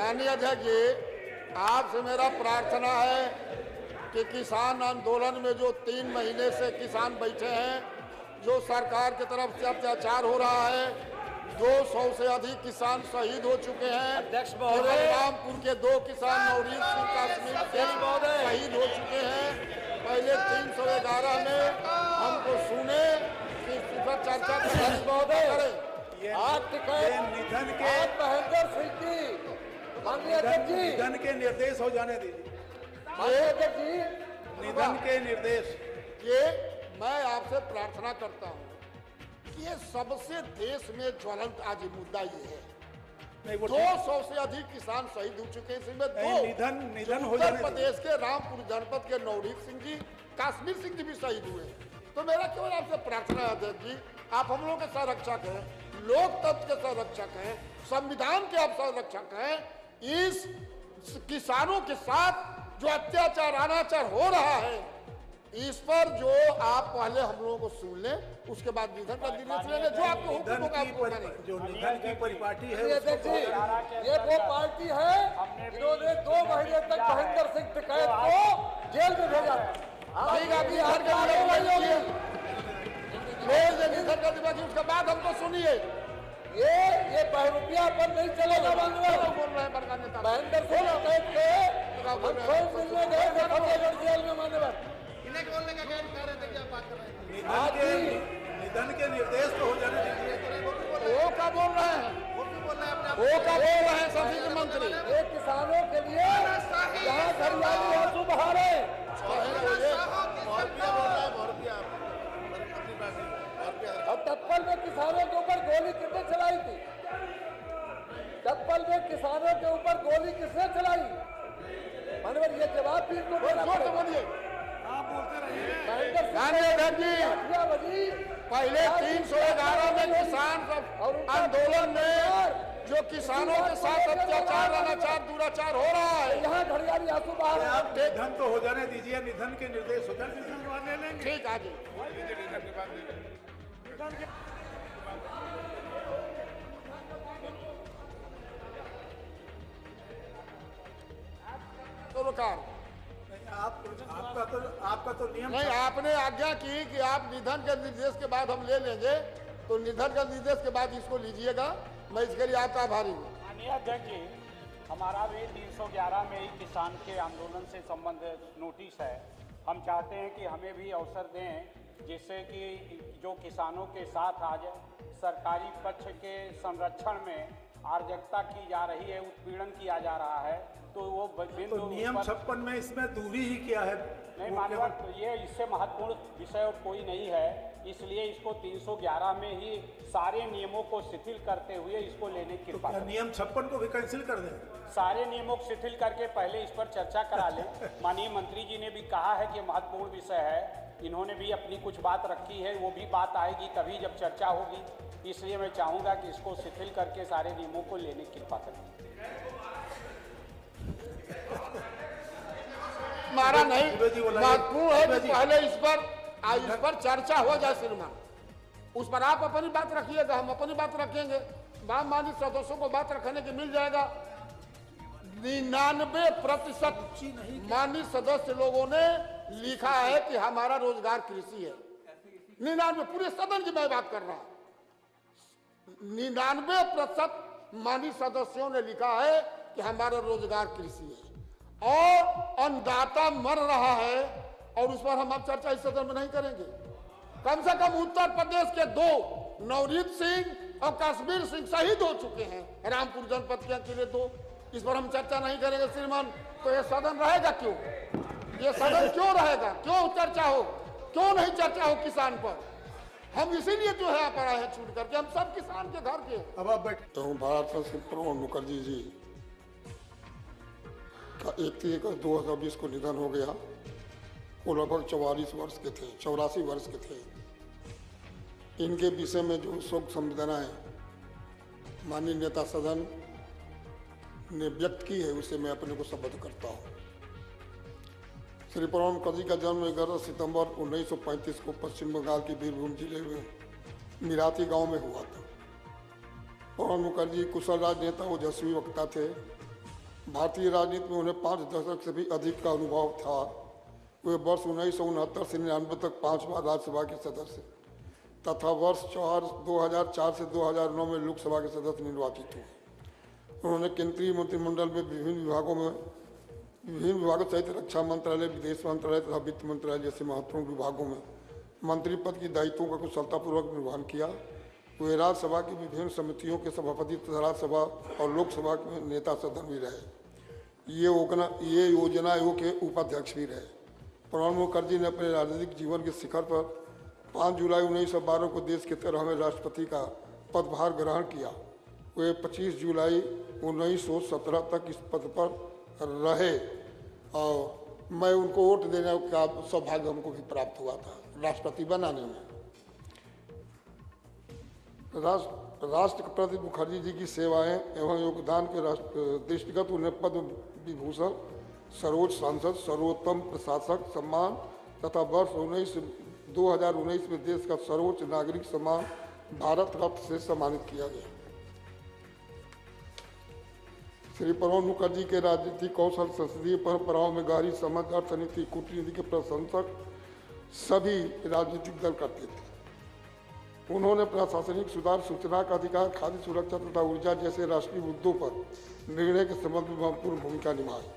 माननीय अध्यक्ष जी, आपसे मेरा प्रार्थना है कि किसान आंदोलन में जो 3 महीने से किसान बैठे हैं, जो सरकार की तरफ से अत्याचार हो रहा है, 200 से अधिक किसान शहीद हो चुके हैं। अध्यक्ष महोदय, रामपुर के 2 किसान नवरीत सिंह काश्मीर से शहीद हो चुके हैं। पहले 311 में हमको सुने कि चर्चा करें। निधन के महेंद्र सिंह जी, माननीय अध्यक्ष जी, निधन के निर्देश हो जाने दीजिए। माननीय अध्यक्ष जी, निधन के निर्देश। ये मैं आपसे प्रार्थना करता हूँ कि ये सबसे देश में ज्वलंत आज मुद्दा ये है। 200 से अधिक किसान शहीद हो चुके हैं, इसमें 2 निधन हो उत्तर जाने प्रदेश के रामपुर जनपद के नवरीत सिंह जी, काश्मीर सिंह जी भी शहीद हुए। तो मेरा केवल आपसे प्रार्थना है अध्यक्ष जी, आप हम लोगों के संरक्षक हैं, लोकतंत्र के संरक्षक हैं, संविधान के आप संरक्षक हैं। इस किसानों के साथ जो अत्याचार अनाचार हो रहा है, इस पर जो आप पहले हम लोगों को सुन लें, उसके बाद निधन का निर्णय लें। जो आपको हुक्म होगा आपको करें। जो निधन की परिपाटी है, ये वो पार्टी है जिन्होंने 2 महीने तक महेंद्र सिंह टिकैत को जेल में भेजा। निधन का दिवस उसके बाद हमको सुनिए। ये बहरूपिया पर नहीं चलेगा। बोल रहे हैं बड़का नेता महेंद्र सिंह टिकैत के मिलने गए जेल में मान्यवर। निधन के निर्देश तो हो जाने दीजिए। वो क्या बोल रहे हैं? वो क्या बोल रहे हैं सभी मंत्री? ये किसानों के लिए यहाँ हरियाली आंसू बहा रहे हैं। और टप्पल में किसानों के ऊपर गोली किसने चलाई थी? टप्पल में किसानों के ऊपर गोली किसने चलाई? मानवर ये जवाब भी इनको देना पड़ेगा। पहले 311 में किसान आंदोलन में जो किसानों के साथ अत्याचार अनाचार दुराचार हो रहा है, यहाँ घड़ियाली आंसू बहा रहे हैं। निधन तो हो जाने दीजिए, निधन के निर्देश हो जाने। ठीक आगे आपका तो नियम नहीं, आपने आज्ञा की कि आप निधन के निर्देश के बाद हम ले लेंगे, तो निधन के निर्देश के बाद इसको लीजिएगा। मैं इसके लिए आपका आभारी हूँ। माननीय अध्यक्ष जी, हमारा भी 311 में ही किसान के आंदोलन से संबंधित नोटिस है। हम चाहते हैं कि हमें भी अवसर दें, जिससे कि जो किसानों के साथ आज सरकारी पक्ष के संरक्षण में अराजकता की जा रही है, उत्पीड़न किया जा रहा है, तो वो तो नियम 56 में इसमें दूरी ही क्या है? नहीं माननीय, तो ये इससे महत्वपूर्ण विषय कोई नहीं है, इसलिए इसको 311 में ही सारे नियमों को शिथिल करते हुए इसको लेने की कृपा करें। नियम 56 को भी कैंसिल कर दें? सारे नियमों को शिथिल करके पहले इस पर चर्चा करा लें। माननीय मंत्री जी ने भी कहा है कि महत्वपूर्ण विषय है, इन्होंने भी अपनी कुछ बात रखी है, वो भी बात आएगी तभी जब चर्चा होगी। इसलिए मैं चाहूँगा कि इसको शिथिल करके सारे नियमों को लेने की कृपा करें। हमारा नहीं महत्वपूर्ण है कि पहले इस पर चर्चा हो जाए श्रीमान, उस पर आप अपनी बात रखिएगा, हम अपनी बात रखेंगे। माननीय सदस्यों को बात रखने की मिल जाएगा। 99% माननीय सदस्य लोगों ने लिखा है कि हमारा रोजगार कृषि है। 99 पूरे सदन की मैं बात कर रहा हूं। 99% माननीय सदस्यों ने लिखा है कि हमारा रोजगार कृषि है और अन्नदाता मर रहा है, और उस पर हम अब चर्चा इस सदन में नहीं करेंगे। कम से कम उत्तर प्रदेश के 2 नवरीत सिंह और काश्मीर सिंह शहीद हो चुके हैं, रामपुर जनपद के अकेले 2। इस पर हम चर्चा नहीं करेंगे श्रीमान, तो ये सदन रहेगा क्यों? ये सदन क्यों रहेगा? क्यों चर्चा हो? क्यों नहीं चर्चा हो किसान पर? हम इसीलिए जो है पर आए हैं छूट करके, हम सब किसान के घर के। अब आप बैठे। भारत रत्न प्रणब मुखर्जी जी का 31 2020 को निधन हो गया। वो लगभग 84 वर्ष के थे, 84 वर्ष के थे। इनके विषय में जो शोक संवेदनाएं माननीय नेता सदन ने व्यक्त की है, उसे मैं अपने को संबोधित करता हूँ। श्री प्रणब मुखर्जी का जन्म 11 सितंबर 1935 को पश्चिम बंगाल के बीरभूम जिले में मिराती गांव में हुआ था। प्रणब मुखर्जी कुशल राजनेता, ओजस्वी वक्ता थे। भारतीय राजनीति में उन्हें 5 दशक से भी अधिक का अनुभव था। वे वर्ष 1969 से 99 तक 5 बार राज्यसभा के सदस्य तथा वर्ष 2004 से 2009 में लोकसभा के सदस्य निर्वाचित हुए। उन्होंने केंद्रीय मंत्रिमंडल में विभिन्न विभागों सहित रक्षा मंत्रालय, विदेश मंत्रालय तथा वित्त मंत्रालय जैसे महत्वपूर्ण विभागों में मंत्री पद की दायित्वों का कुशलतापूर्वक निर्वहन किया। वे राज्यसभा की विभिन्न समितियों के सभापति तथा राज्यसभा और लोकसभा के नेता सदन भी रहे। ये योजना आयोग के उपाध्यक्ष भी रहे। प्रणब मुखर्जी ने अपने राजनीतिक जीवन के शिखर पर 5 जुलाई 1912 को देश के 13वें राष्ट्रपति का पदभार ग्रहण किया। वे 25 जुलाई 1917 तक इस पद पर रहे और मैं उनको वोट देने का सौभाग्य हमको भी प्राप्त हुआ था राष्ट्रपति बनाने में। राष्ट्रपति मुखर्जी जी की सेवाएं एवं योगदान के दृष्टिगत उन्हें पद्म विभूषण, सर्वोच्च सांसद, सर्वोत्तम प्रशासक सम्मान तथा वर्ष 2019 में देश का सर्वोच्च नागरिक सम्मान भारत रत्न से सम्मानित किया गया। श्री प्रणब मुखर्जी के राजनीतिक कौशल, संसदीय परंपराओं में गहरी समझ, अर्थनीति, कूटनीति के प्रशंसक सभी राजनीतिक दल करते थे। उन्होंने प्रशासनिक सुधार, सूचना का अधिकार, खाद्य सुरक्षा तथा ऊर्जा जैसे राष्ट्रीय मुद्दों पर निर्णय के संबंध में महत्वपूर्ण भूमिका निभाई।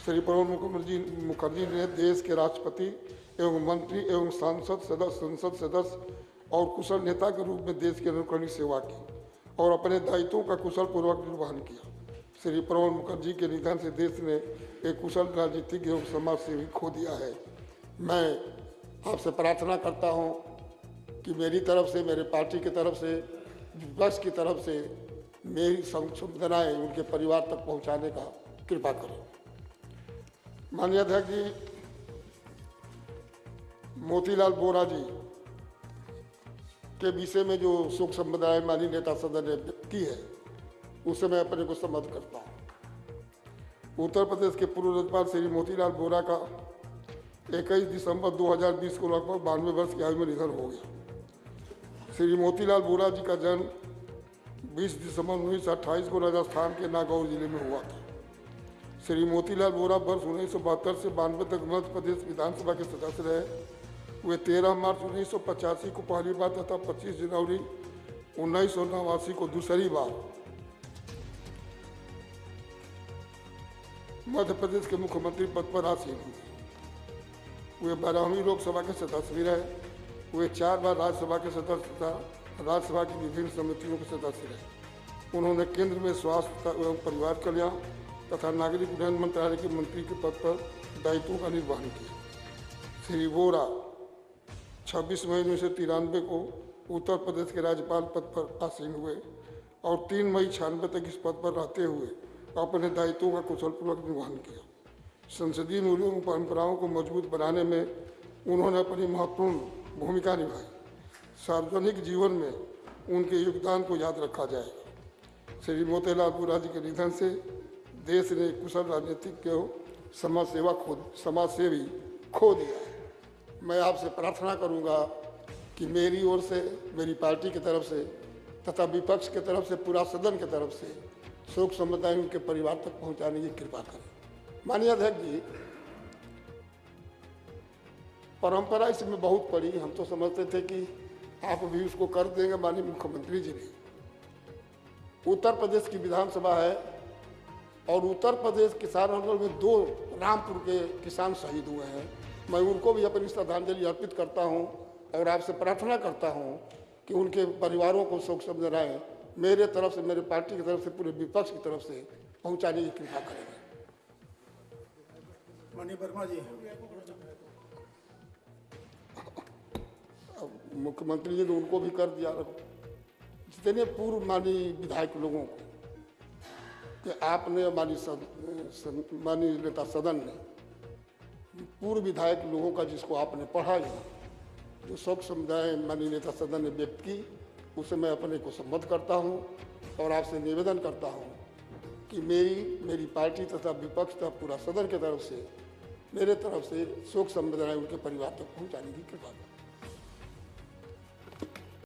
श्री प्रणब मुखर्जी ने देश के राष्ट्रपति एवं मंत्री एवं संसद सदस्य और कुशल नेता के रूप में देश की अनुकरणीय सेवा की और अपने दायित्वों का कुशल पूर्वक निर्वहन किया। श्री प्रणब मुखर्जी के निधन से देश ने एक कुशल राजनीतिज्ञ एवं समाज सेवी खो दिया है। मैं आपसे प्रार्थना करता हूं कि मेरी तरफ से, मेरे पार्टी की तरफ से, विपक्ष की तरफ से मेरी संवेदनाएं उनके परिवार तक पहुंचाने का कृपा करें। माननीय अध्यक्ष जी, मोतीलाल वोरा जी के विषय में जो शोक संवेदनाएं माननीय नेता सदन ने की है उससे मैं अपने को सम्मत करता हूँ। उत्तर प्रदेश के पूर्व राज्यपाल श्री मोतीलाल वोरा का 21 दिसंबर 2020 को लगभग 92 वर्ष की आयु में निधन हो गया। श्री मोतीलाल वोरा जी का जन्म 20 दिसंबर 1928 को राजस्थान के नागौर जिले में हुआ था। श्री मोतीलाल वोरा वर्ष 1972 से 92 तक मध्य प्रदेश विधानसभा के सदस्य रहे। वे 13 मार्च 1985 को पहली बार तथा 25 जनवरी 1989 को दूसरी बार मध्य प्रदेश के मुख्यमंत्री पद पर आसीन हुए। वे 12वीं लोकसभा के सदस्य भी रहे। वे 4 बार राज्यसभा के सदस्य तथा राज्यसभा की विभिन्न समितियों के सदस्य रहे। उन्होंने केंद्र में स्वास्थ्य एवं परिवार कल्याण तथा नागरिक उड्डयन मंत्रालय के मंत्री के पद पर दायित्वों का निर्वहन किया। श्री वोरा 26 मई 1993 को उत्तर प्रदेश के राज्यपाल पद पर आसीन हुए और 3 मई 1996 तक इस पद पर रहते हुए अपने दायित्वों का कुशलपूर्वक निर्वहन किया। संसदीय मूल्यों और परंपराओं को मजबूत बनाने में उन्होंने अपनी महत्वपूर्ण भूमिका निभाई। सार्वजनिक जीवन में उनके योगदान को याद रखा जाएगा। श्री मोतीलाल वोरा जी के निधन से देश ने कुशल राजनीतिक समाज सेवी खो दिया है। मैं आपसे प्रार्थना करूंगा कि मेरी ओर से, मेरी पार्टी की तरफ से तथा विपक्ष की तरफ से, पूरा सदन की तरफ से शोक संवेदनाएं उनके परिवार तक पहुंचाने की कृपा करें। माननीय अध्यक्ष जी, परंपरा इसमें बहुत पड़ी। हम तो समझते थे कि आप भी उसको कर देंगे। माननीय मुख्यमंत्री जी भी, उत्तर प्रदेश की विधानसभा है और उत्तर प्रदेश किसान आंदोलन में 2 रामपुर के किसान शहीद हुए हैं। मैं उनको भी अपनी श्रद्धांजलि अर्पित करता हूं और आपसे प्रार्थना करता हूं कि उनके परिवारों को शोक संवेदनाएं मेरे तरफ से, मेरे पार्टी की तरफ से, पूरे विपक्ष की तरफ से पहुंचाने की कृपा करेंगे। माननीय वर्मा जी, मुख्यमंत्री जी ने उनको भी कर दिया। जितने पूर्व माननीय विधायक लोगों को कि आपने माननीय नेता सदन ने पूर्व विधायक लोगों का जिसको आपने पढ़ा यहाँ, जो शोक समुदाय माननीय नेता सदन ने व्यक्त की, उसे मैं अपने को सम्मत करता हूँ और आपसे निवेदन करता हूँ कि मेरी पार्टी तथा विपक्ष तथा पूरा सदन की तरफ से, मेरे तरफ से शोक संवेदनाएं उनके परिवार तक पहुँचाने की कृपा करें।